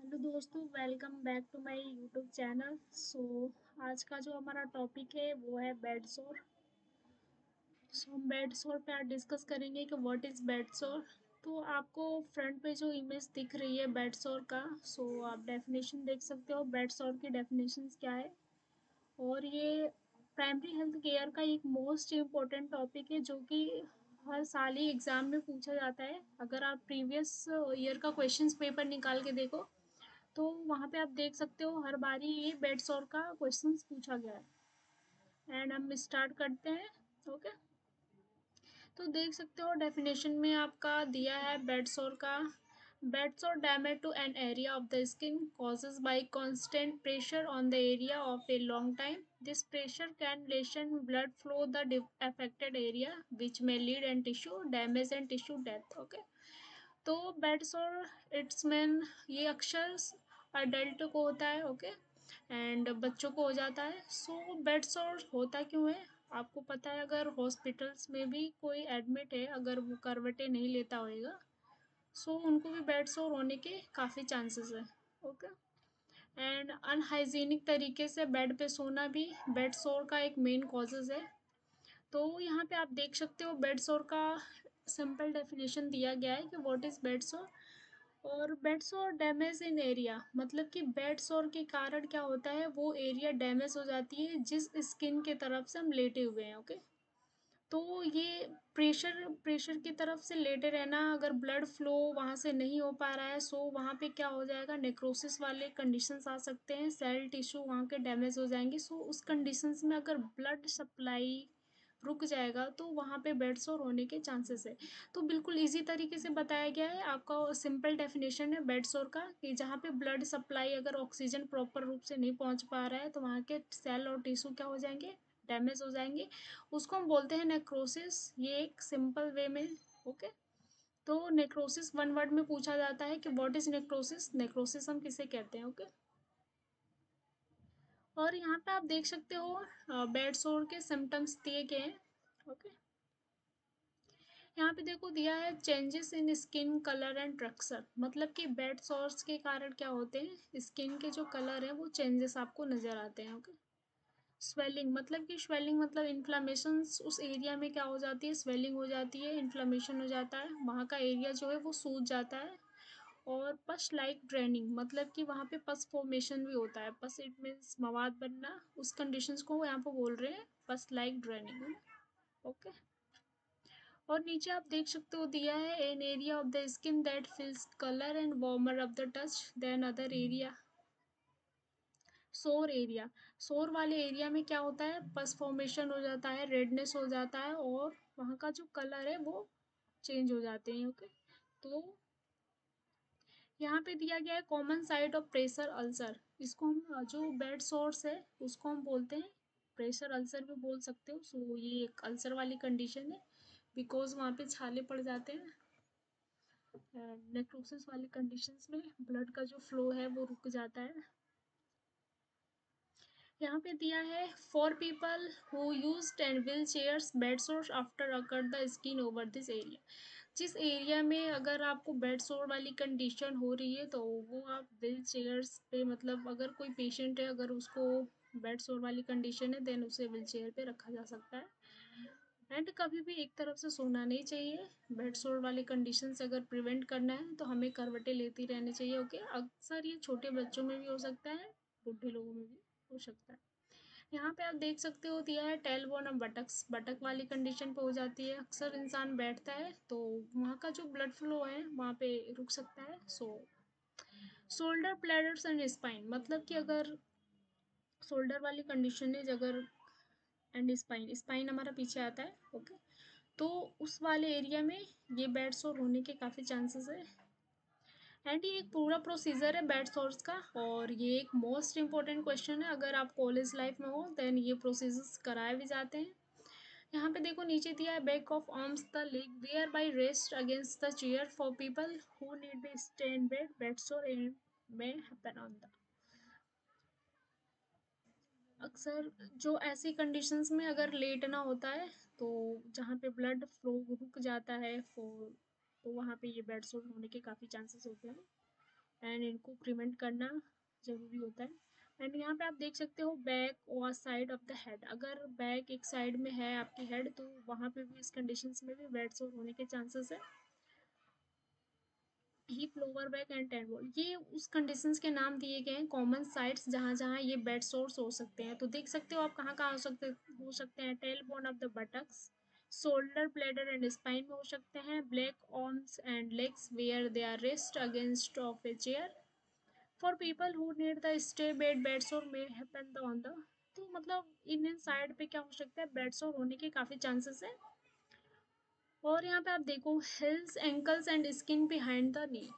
Hello दोस्तों, welcome back to my YouTube channel. आज का जो हमारा टॉपिक है वो है बेड सोर। हम बेड सोर पे आज डिस्कस करेंगे कि व्हाट इज़ बेड सोर। तो आपको फ्रंट पे जो इमेज दिख रही है बेड सोर का, आप डेफिनेशन देख सकते हो बेड सोर की डेफिनेशंस क्या है। और ये प्राइमरी हेल्थ केयर का एक मोस्ट इम्पोर्टेंट टॉपिक है जो कि हर साल ही एग्ज़ाम में पूछा जाता है। अगर आप प्रीवियस ईयर का क्वेश्चंस पेपर निकाल के देखो तो वहाँ पे आप देख सकते हो हर बारी ये बेड सॉर का क्वेश्चंस पूछा गया है। एंड हम स्टार्ट करते हैं। ओके, तो देख सकते हो डेफिनेशन में आपका दिया है बेड सॉर का। Bed sore damage to an area of the skin causes by constant pressure on the area of a long time. This pressure can lessen blood flow the affected area which may lead and tissue damage and tissue death. Okay, तो bed sore it's main ये अक्सर adult को होता है। Okay, and बच्चों को हो जाता है। बेड सॉर होता क्यों है आपको पता है। अगर हॉस्पिटल्स में भी कोई एडमिट है, अगर वो करवटें नहीं लेता होएगा, उनको भी बेड सॉर होने के काफ़ी चांसेस है। ओके, एंड अनहाइजीनिक तरीके से बेड पे सोना भी बेड सॉर का एक मेन कॉजेज है। तो यहाँ पे आप देख सकते हो बेड सोर का सिंपल डेफिनेशन दिया गया है कि व्हाट इज़ बेड सोर। और बेड सोर डैमेज इन एरिया, मतलब कि बेड सोर के कारण क्या होता है, वो एरिया डैमेज हो जाती है जिस स्किन के तरफ से हम लेटे हुए हैं। ओके, तो ये प्रेशर प्रेशर की तरफ से लेटे रहना, अगर ब्लड फ्लो वहाँ से नहीं हो पा रहा है, वहाँ पे क्या हो जाएगा, नेक्रोसिस वाले कंडीशंस आ सकते हैं, सेल टिश्यू वहाँ के डैमेज हो जाएंगे। उस कंडीशंस में अगर ब्लड सप्लाई रुक जाएगा तो वहाँ पे बेड सोर होने के चांसेस है। तो बिल्कुल इजी तरीके से बताया गया है, आपका सिंपल डेफिनेशन है बेड सोर का कि जहाँ पे ब्लड सप्लाई अगर ऑक्सीजन प्रॉपर रूप से नहीं पहुँच पा रहा है तो वहाँ के सेल और टिश्यू क्या हो जाएंगे, डैमेज हो जाएंगे। उसको हम बोलते हैं नेक्रोसिस, ये एक सिंपल वे में। ओके, तो नेक्रोसिस वन वर्ड में पूछा जाता है कि व्हाट इज नेक्रोसिस, नेक्रोसिस हम किसे कहते हैं। ओके, और यहाँ पे आप देख सकते हो बेड सोर के सिम्टम्स दिए गए हैं। ओके, यहाँ पे देखो दिया है changes in skin colour and texture, मतलब कि बेड सोर्स के कारण क्या होते हैं, स्किन के जो कलर है वो चेंजेस आपको नजर आते हैं। ओके, स्वेलिंग, मतलब कि स्वेलिंग मतलब इन्फ्लामेशन, उस एरिया में क्या हो जाती है, स्वेलिंग हो जाती है, इन्फ्लामेशन हो जाता है, वहाँ का एरिया जो है वो सूज जाता है। और पस लाइक ड्रेनिंग, मतलब कि वहाँ पे पस फॉर्मेशन भी होता है। पस इट मीन्स मवाद बनना, उस कंडीशंस को यहाँ पे बोल रहे हैं पस लाइक ड्रेनिंग। ओके, और नीचे आप देख सकते हो दिया है an area of the skin that feels colour and warmer of the touch then other area. Sore area, sore वाले एरिया में क्या होता है, पस फॉर्मेशन हो जाता है, रेडनेस हो जाता है, और वहाँ का जो कलर है वो चेंज हो जाते हैं। ओके, तो यहाँ पे दिया गया है common site of pressure ulcer. इसको हम जो बेड सोर्स है उसको हम बोलते हैं प्रेशर अल्सर भी बोल सकते हो। ये एक अल्सर वाली कंडीशन है बिकॉज वहाँ पे छाले पड़ जाते हैं। नेक्रोसिस वाली कंडीशंस में ब्लड का जो फ्लो है वो रुक जाता है। यहाँ पे दिया है for people who used and wheel chairs bed source after occur the skin over this area. जिस एरिया में अगर आपको बेड सोर वाली कंडीशन हो रही है तो वो आप व्हील चेयर्स पे, मतलब अगर कोई पेशेंट है अगर उसको बेड सोर वाली कंडीशन है देन उसे व्हील चेयर पे रखा जा सकता है। एंड कभी भी एक तरफ से सोना नहीं चाहिए। बेड सोर वाली कंडीशन से अगर प्रिवेंट करना है तो हमें करवटें लेती रहनी चाहिए। ओके, अक्सर ये छोटे बच्चों में भी हो सकता है, बूढ़े लोगों में भी हो सकता है। यहाँ पे आप देख सकते हो दिया है टेल बोन ऑफ बटक्स, बटक वाली कंडीशन पे हो जाती है। अक्सर इंसान बैठता है तो वहाँ का जो ब्लड फ्लो है वहाँ पे रुक सकता है। शोल्डर ब्लैडर्स एंड स्पाइन, मतलब कि अगर शोल्डर वाली कंडीशन है अगर, एंड स्पाइन, स्पाइन हमारा पीछे आता है। ओके, तो उस वाले एरिया में ये बेड सोर होने के काफ़ी चांसेस है। एंड ये एक पूरा प्रोसीजर है बेड सोर्स का, और ये एक मोस्ट इंपॉर्टेंट क्वेश्चन है। अगर आप कॉलेज लाइफ में हो देन ये प्रोसीजर्स कराए भी जाते हैं। यहाँ पे देखो नीचे दिया है back of arms the leg where by rest against the chair for people who need the stand bed bed sore may happen on the. अक्सर जो ऐसी कंडीशंस में अगर लेटना होता है तो जहाँ पे ब्लड फ्लो रुक जाता है तो वहाँ पे ये बेड सोर होने के काफ़ी चांसेस होते हैं। एंड इनको प्रिवेंट करना ज़रूरी होता है। एंड यहाँ पे आप देख सकते हो बैक और साइड ऑफ द हेड, अगर बैक एक साइड में है आपकी हेड तो वहाँ पे भी इस कंडीशंस में भी बेड सोर होने के चांसेस है। Hip lower back and tailbone, ये उस कंडीशंस के नाम दिए गए हैं कॉमन साइट्स जहाँ जहाँ ये बेड सोर्स हो सकते हैं। तो देख सकते हो आप कहाँ कहाँ हो सकते हैं। Tail bone of the buttocks, shoulder bladder and spine में हो सकते हैं। Black arms and legs where they are rest against of a chair. For people who need the stay bed sore may happen the on the, तो मतलब इन side पे क्या हो सकता है, बेड सोर होने के काफ़ी चांसेस है। और यहाँ पे आप देखो hills ankles and skin behind the knee,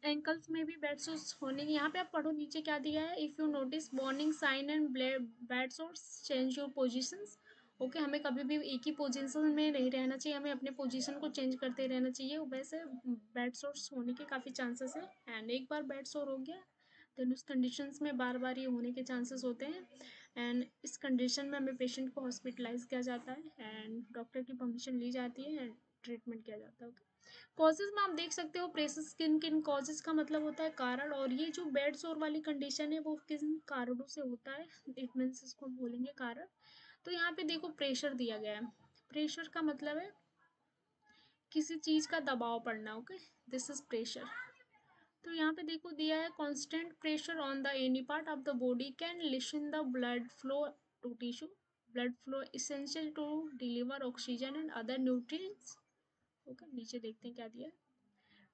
ankles में भी बेड सोर्स होने की, यहाँ पे आप पढ़ो नीचे क्या दिया है। If you notice warning sign and bed sores change your positions. Okay, हमें कभी भी एक ही पोजीशन में नहीं रहना चाहिए, हमें अपने पोजीशन को चेंज करते रहना चाहिए। वैसे बेड सोर्स होने के काफ़ी चांसेस है। एंड एक बार बेड सोर हो गया देन उस कंडीशंस में बार बार ये होने के चांसेस होते हैं। एंड इस कंडीशन में हमें पेशेंट को हॉस्पिटलाइज किया जाता है एंड डॉक्टर की परमिशन ली जाती है एंड ट्रीटमेंट किया जाता है। कॉजेज में आप देख सकते हो प्रेशर स्किन किन कॉजेज का मतलब होता है कारण, और ये जो बेड सोर वाली कंडीशन है वो किन कारणों से होता है, इट मीन्स इसको हम बोलेंगे कारण। तो यहाँ पे देखो प्रेशर दिया गया है, प्रेशर का मतलब है किसी चीज़ का दबाव पड़ना। Okay, this is pressure. तो यहाँ पे देखो दिया है constant pressure on the any part of the body can lessen the blood flow to tissue, blood flow essential to deliver oxygen and other nutrients. Okay, नीचे देखते हैं क्या दिया है।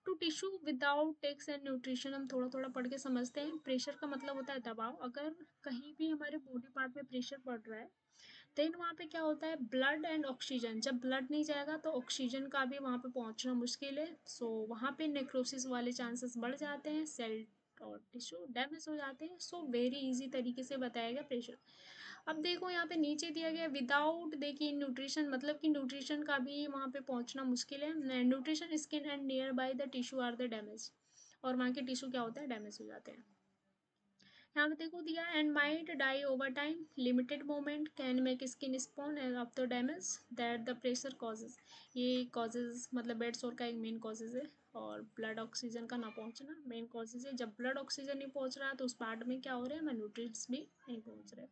To tissue without takes and nutrition, हम थोड़ा थोड़ा पढ़ के समझते हैं। प्रेशर का मतलब होता है दबाव, अगर कहीं भी हमारे बॉडी पार्ट में प्रेशर पड़ रहा है देन वहाँ पे क्या होता है, ब्लड एंड ऑक्सीजन, जब ब्लड नहीं जाएगा तो ऑक्सीजन का भी वहाँ पे पहुँचना मुश्किल है। सो वहाँ पे नेक्रोसिस वाले चांसेस बढ़ जाते हैं, सेल और टिश्यू डैमेज हो जाते हैं। सो वेरी इजी तरीके से बताया गया प्रेशर। अब देखो यहाँ पे नीचे दिया गया विदाउट, देखिए न्यूट्रिशन मतलब कि न्यूट्रिशन का भी वहाँ पे पहुँचना मुश्किल है। Nutrition skin and nearby the tissue are the damage, और वहाँ के टिश्यू क्या होता है, डैमेज हो जाते हैं। यहाँ पे देखो दिया and might die over time, limited moment can make skin spawn and of the damage that the pressure causes, ये कॉजेज मतलब बेड सोर का एक मेन कॉजेज है। और ब्लड ऑक्सीजन का ना पहुंचना मेन कॉजेज है, जब ब्लड ऑक्सीजन नहीं पहुंच रहा तो उस पार्ट में क्या हो रहा है, हमें न्यूट्रिएंट्स भी नहीं पहुंच रहे।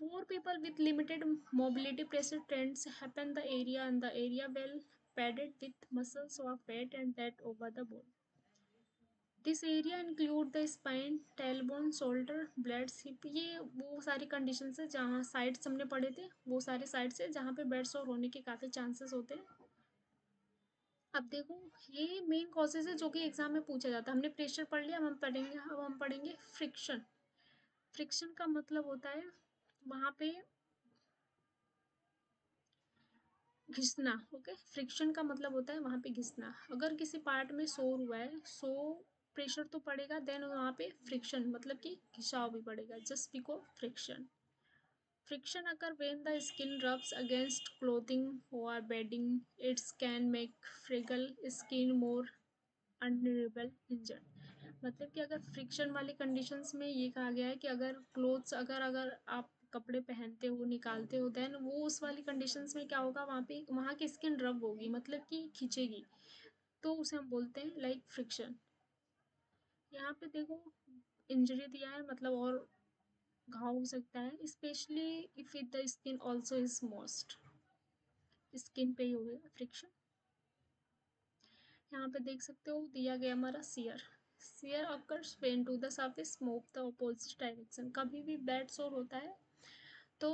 For people with limited mobility, pressure trends happen the area and the area well padded with muscles or fat and that over the bone. This area include the spine, tailbone, shoulder, blades, hip। ये वो सारी conditions है जहाँ sides हमने पढ़े थे, वो सारे साइड्स है जहाँ पे बेड सोर होने के काफ़ी चांसेस होते हैं। अब देखो ये मेन कॉजेज है जो कि एग्जाम में पूछा जाता है। हमने प्रेशर पढ़ लिया, अब हम पढ़ेंगे फ्रिक्शन। फ्रिक्शन का मतलब होता है वहाँ पे घिसना। ओके, फ्रिक्शन का मतलब होता है वहाँ पे घिसना। अगर किसी पार्ट में शोर हुआ है, सो प्रेशर तो पड़ेगा देन वहाँ पे फ्रिक्शन मतलब कि घिसाव भी पड़ेगा, just because friction. Friction occur when the skin rubs against clothing और bedding, it's can make fragile skin more undurable injured. मतलब कि अगर फ्रिक्शन वाली कंडीशंस में ये कहा गया है कि अगर क्लोथ्स अगर अगर आप कपड़े पहनते हो निकालते हो देन वो उस वाली कंडीशंस में क्या होगा, वहाँ पे वहाँ की स्किन रब होगी मतलब कि खींचेगी, तो उसे हम बोलते हैं लाइक फ्रिक्शन। यहाँ पे देखो इंजरी दिया है मतलब और घाव हो सकता है, specially if it the skin also is most, skin पे ही होगा फ्रिक्शन। यहाँ पे देख सकते हो दिया गया हमारा shear. Shear occurs when two the surface move the opposite direction, कभी भी बेड सोर होता है तो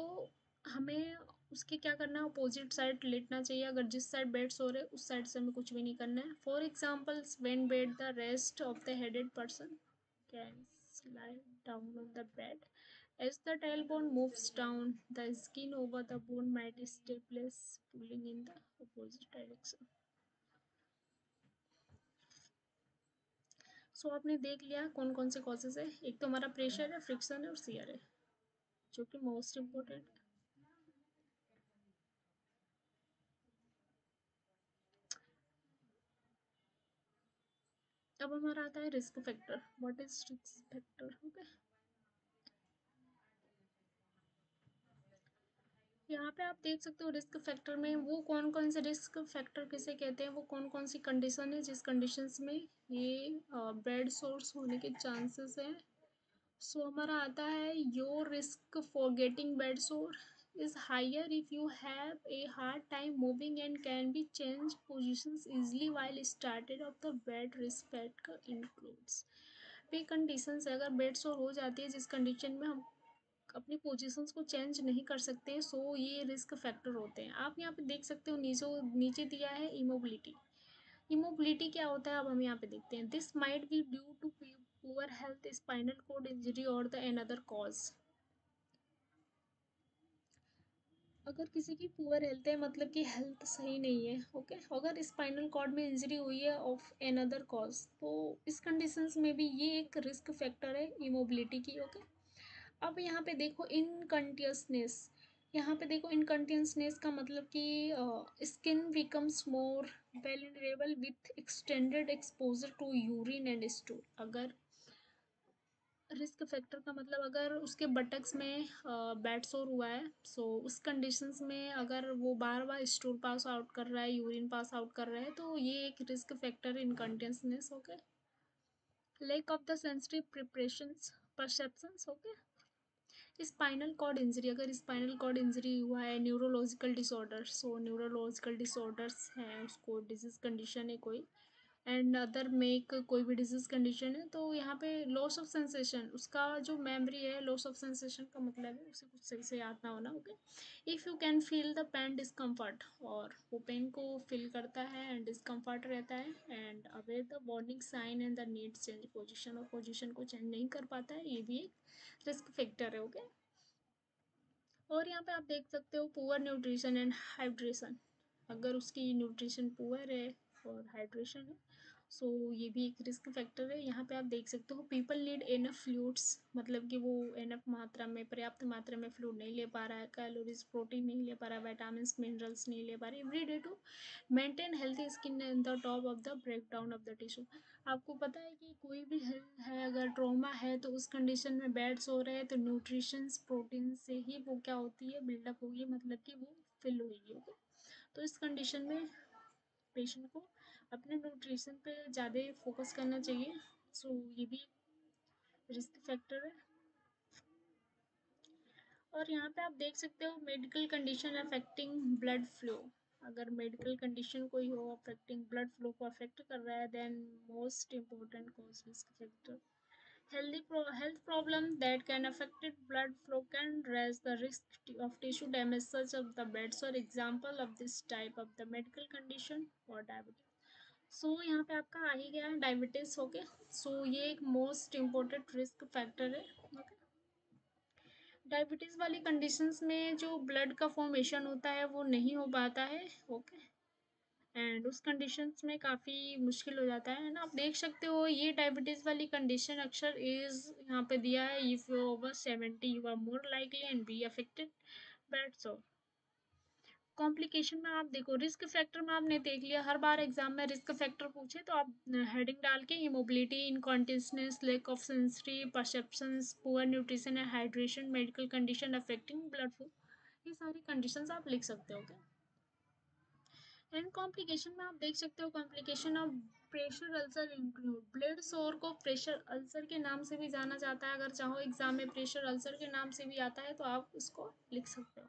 हमें उसके क्या करना है, अपोजिट साइड लेटना चाहिए। अगर जिस साइड बेड सोर है उस साइड से हमें कुछ भी नहीं करना है। For examples when bed the rest of the headed person can slide down on the bed as the tailbone moves down the skin over the bone might stay place pulling in the opposite direction। सो आपने देख लिया कौन कौन से causes है, एक तो हमारा प्रेशर है, फ्रिक्शन है और सियर है जो कि मोस्ट इम्पोर्टेंट है। अब हमारा आता है risk factor, what is risk factor. Okay, यहाँ पे आप देख सकते हो रिस्क फैक्टर में वो कौन कौन से रिस्क फैक्टर किसे कहते हैं, वो कौन कौन सी कंडीशन है जिस कंडीशंस में ये बेड सोर्स होने के चांसेस हैं। सो हमारा आता है your risk for getting bed सोर is higher if you have a hard time moving and can be change positions easily while started of the bed risk factor includes पे conditions है, अगर बेड सोर हो जाती है जिस कंडीशन में हम अपनी पोजीशंस को चेंज नहीं कर सकते, सो ये रिस्क फैक्टर होते हैं। आप यहाँ पे देख सकते हो नीचे नीचे दिया है इमोबिलिटी। इमोबिलिटी क्या होता है अब हम यहाँ पे देखते हैं। This might be due to poor health, spinal cord injury और द एनदर कॉज। अगर किसी की पुअर हेल्थ है मतलब कि हेल्थ सही नहीं है, ओके, अगर स्पाइनल कॉर्ड में इंजरी हुई है ऑफ एनदर कॉज, तो इस कंडीशंस में भी ये एक रिस्क फैक्टर है इमोबिलिटी की, ओके। अब यहाँ पे देखो इनकंटियसनेस। यहाँ पे देखो इनकंटियसनेस का मतलब कि skin becomes more vulnerable with extended exposure to urine and stool. अगर रिस्क फैक्टर का मतलब अगर उसके बटक्स में बैड सोर हुआ है, सो उस कंडीशंस में अगर वो बार बार स्टूल पास आउट कर रहा है, यूरिन पास आउट कर रहा है, तो ये एक risk factor incontinence, okay. Lack of the sensitive preparations perceptions, okay. Spinal cord injury, अगर स्पाइनल कॉर्ड इंजरी हुआ है, neurological disorder, so neurological disorders हैं, उसको डिजीज कंडीशन है कोई, एंड अदर मेक कोई भी डिजीज कंडीशन है, तो यहाँ पे लॉस ऑफ सेंसेशन, उसका जो मेमोरी है, लॉस ऑफ सेंसेशन का मतलब है उसे कुछ सही से याद ना होना, okay. If you can feel the pain discomfort, और वो पेन को फील करता है एंड डिस्कम्फर्ट रहता है, and aware the warning sign and the need change position, और पोजिशन को चेंज नहीं कर पाता है, ये भी एक रिस्क फैक्टर है, ओके। और यहाँ पे आप देख सकते हो पुअर न्यूट्रिशन एंड हाइड्रेशन। अगर उसकी न्यूट्रिशन पुअर है और हाइड्रेशन है, सो ये भी एक रिस्क फैक्टर है। यहाँ पे आप देख सकते हो पीपल नीड इनफ फ्लूइड्स, मतलब कि वो इनफ मात्रा में, पर्याप्त मात्रा में फ्लूइड नहीं ले पा रहा है, कैलोरीज प्रोटीन नहीं ले पा रहा है, विटामिन मिनरल्स नहीं ले पा रहे every day to maintain healthy skin in the top of the break down of the tissue. आपको पता है कि कोई भी है अगर ट्रॉमा है तो उस कंडीशन में बेड्स हो रहे हैं, तो न्यूट्रिशंस प्रोटीन से ही वो क्या होती है, बिल्डअप होगी, मतलब कि वो फिल होगी, ओके। तो इस कंडीशन में पेशेंट को अपने न्यूट्रिशन पे ज़्यादा फोकस करना चाहिए। सो ये भी रिस्क फैक्टर है। और यहाँ पे आप देख सकते हो medical condition affecting blood flow. अगर मेडिकल कंडीशन कोई हो अफेक्टिंग ब्लड फ्लो को अफेक्ट कर रहा है, then most important cause risk factor health problem that can affect blood flow can raise the risk of tissue damage such as the beds, or example of this type of the medical condition or diabetes। सो यहाँ पे आपका आ ही गया diabetes, okay. सो ये एक most important risk factor है, okay. Diabetes वाली conditions में जो ब्लड का फॉर्मेशन होता है वो नहीं हो पाता है, ओके। एंड उस कंडीशंस में काफ़ी मुश्किल हो जाता है ना। आप देख सकते हो ये डायबिटीज़ वाली कंडीशन अक्सर एज यहाँ पे दिया है, if you over 70 you are more likely and be affected that so. Complication में आप देखो रिस्क फैक्टर में आपने देख लिया, हर बार एग्जाम में रिस्क फैक्टर पूछे तो आप हेडिंग डाल के immobility, incontinence, lack of sensory perceptions, poor nutrition and hydration, medical condition affecting blood flow, ये सारी कंडीशंस आप लिख सकते हो, क्या। एंड कॉम्प्लिकेशन में आप देख सकते हो complication of pressure ulcer include blood सोर को प्रेशर अल्सर के नाम से भी जाना जाता है, अगर चाहो एग्जाम में प्रेशर अल्सर के नाम से भी आता है तो आप उसको लिख सकते हो।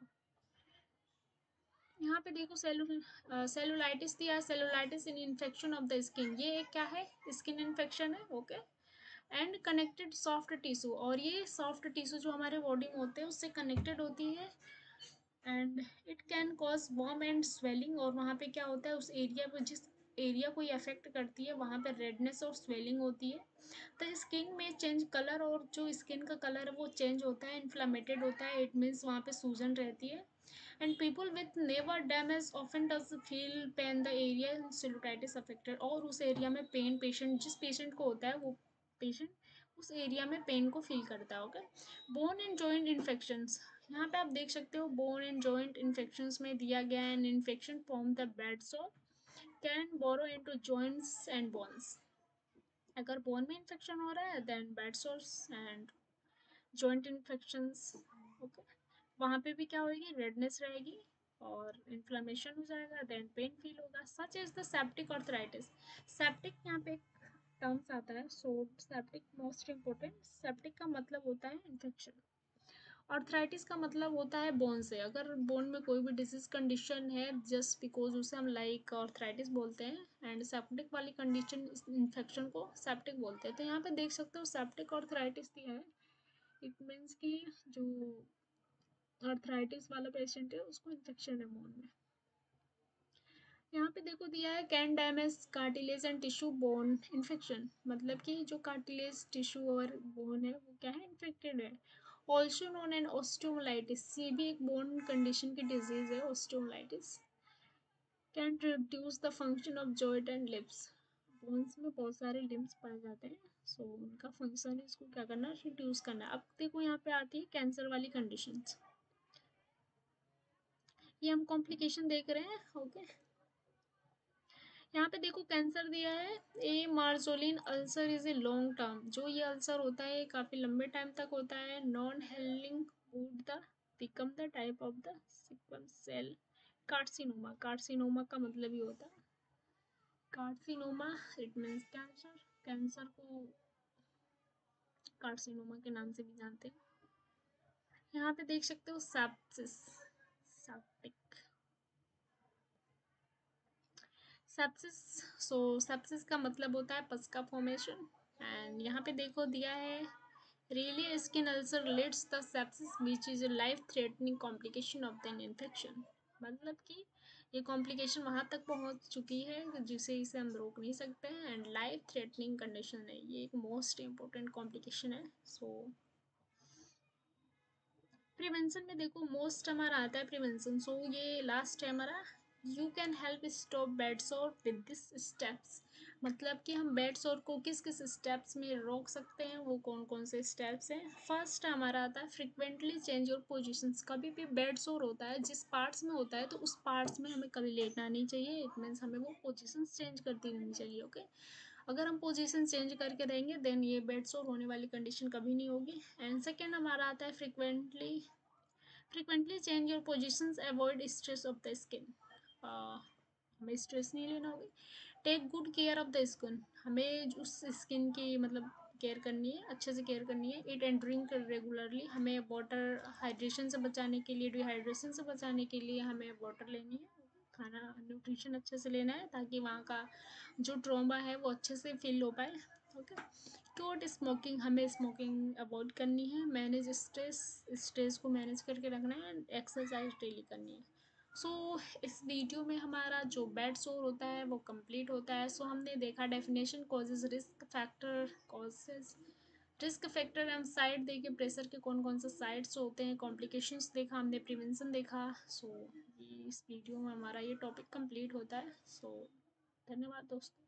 यहाँ पे देखो सेलुलाइटिस दिया है, cellulitis in infection of the skin, ये एक क्या है, स्किन इन्फेक्शन है, okay. And connected soft tissue, और ये सॉफ्ट टिश्यू जो हमारे बॉडी में होते हैं उससे कनेक्टेड होती है, and it can cause warm and swelling, और वहाँ पे क्या होता है उस एरिया पे, जिस एरिया को ये अफेक्ट करती है वहाँ पे रेडनेस और स्वेलिंग होती है। तो स्किन में चेंज कलर, और जो स्किन का कलर है वो चेंज होता है, इन्फ्लामेटेड होता है, इट मीन्स वहाँ पे सूजन रहती है। And people with never damage often does feel pain the area cellulitis affected, और उस एरिया में पेन पेशेंट, जिस पेशेंट को होता है वो पेशेंट उस एरिया में पेन को फील करता है, okay. Bone and joint infections, यहाँ पे आप देख सकते हो बोन एंड जॉइंट इन्फेक्शंस में दिया गया है, an infection from the bed sore can burrow into joints and bones. अगर बोन में इन्फेक्शन हो रहा है then bed sores and joint infections, okay. वहाँ पे भी क्या होगी, रेडनेस रहेगी और इन्फ्लेमेशन हो जाएगा, देन पेन फील होगा। Such is the septic arthritis. Septic यहाँ पे टर्म्स आता है, सो सेप्टिक मोस्ट इम्पोर्टेंट। सेप्टिक का मतलब होता है इन्फेक्शन। अर्थराइटिस का मतलब होता है बोन से। अगर बोन में कोई भी डिजीज कंडीशन है जस्ट बिकॉज उसे हम लाइक अर्थराइटिस बोलते हैं। एंड सेप्टिक वाली कंडीशन इन्फेक्शन को सेप्टिक बोलते हैं। तो यहाँ पे देख सकते हो सेप्टिक अर्थराइटिस दिया है। इट मीन्स कि जो अर्थराइटिस वाला पेशेंट है उसको इन्फेक्शन है बोन में। यहाँ पे देखो दिया है can damage cartilage and tissue bone infection, मतलब कि जो कार्टिलेज टिश्यू और बोन है वो क्या है, इन्फेक्टेड है। ऑल्सो नोन एन ऑस्टियोमाइलिटिस, ये भी एक बोन कंडीशन की डिजीज है osteomyelitis. Can reduce the function of joint and lips, bones में बहुत सारे लिम्स पाए जाते हैं, सो उनका फंक्शन इसको क्या करना, रिड्यूस करना। अब देखो यहाँ पे आती है कैंसर वाली कंडीशंस। ये हम कॉम्प्लिकेशन देख रहे हैं, ओके। यहाँ पे देखो कैंसर दिया है, a Marjolin ulcer is a long term. जो ये अल्सर होता है काफी लंबे टाइम तक होता है। Non healing wood the become the type of the squamous cell carcinoma. Carcinoma का मतलब ही होता है carcinoma, it means cancer. Cancer को कार्सिनोमा के नाम से भी जानते हैं। यहाँ पे देख सकते हो सेप्सिस, सेप्टिक सेप्सिस। सो सेप्सिस का मतलब होता है पस का फॉर्मेशन। एंड यहाँ पे देखो दिया है really skin ulcer leads the sepsis which is a life threatening complication of the infection. मतलब कि ये कॉम्प्लिकेशन वहाँ तक पहुँच चुकी है जिसे इसे हम रोक नहीं सकते हैं एंड लाइफ थ्रेटनिंग कंडीशन है, ये एक मोस्ट इम्पोर्टेंट कॉम्प्लिकेशन है। सो प्रिवेंशन में देखो मोस्ट हमारा आता है प्रिवेंशन, सो ये लास्ट है हमारा। You can help stop bed सोर विद दिस स्टेप्स, मतलब कि हम बेड सोर को किस किस स्टेप्स में रोक सकते हैं, वो कौन कौन से स्टेप्स हैं। फर्स्ट हमारा आता है फ्रिक्वेंटली चेंज योर पोजिशंस। कभी भी बेड सोर होता है जिस पार्ट्स में होता है तो उस पार्ट्स में हमें कभी लेटना नहीं चाहिए, इट मीन्स हमें वो पोजिशंस चेंज करती रहनी चाहिए, ओके। अगर हम पोजीशन चेंज करके रहेंगे देन ये बेड सोर होने वाली कंडीशन कभी नहीं होगी। एंड सेकेंड हमारा आता है frequently change your positions, avoid stress of the skin. हमें स्ट्रेस नहीं लेना होगी। Take good care of the skin, हमें उस स्किन की मतलब केयर करनी है, अच्छे से केयर करनी है। ईट एंड ड्रिंक रेगुलरली, हमें वाटर हाइड्रेशन से बचाने के लिए, डिहाइड्रेशन से बचाने के लिए हमें वाटर लेनी है। खाना न्यूट्रिशन अच्छे से लेना है ताकि वहाँ का जो ट्रॉमा है वो अच्छे से फिल हो पाए, ओके। टोट स्मोकिंग, हमें स्मोकिंग अवॉइड करनी है। मैनेज स्ट्रेस, स्ट्रेस को मैनेज करके रखना है। एक्सरसाइज डेली करनी है। सो इस वीडियो में हमारा जो बेड सोर होता है वो कंप्लीट होता है। सो हमने देखा definition, causes, risk factor, causes, risk factor and side देखे प्रेशर के कौन कौन से साइड्स होते हैं, कॉम्प्लिकेशंस देखा हमने, प्रिवेंशन देखा। सो ये इस वीडियो में हमारा ये टॉपिक कंप्लीट होता है। सो धन्यवाद दोस्तों।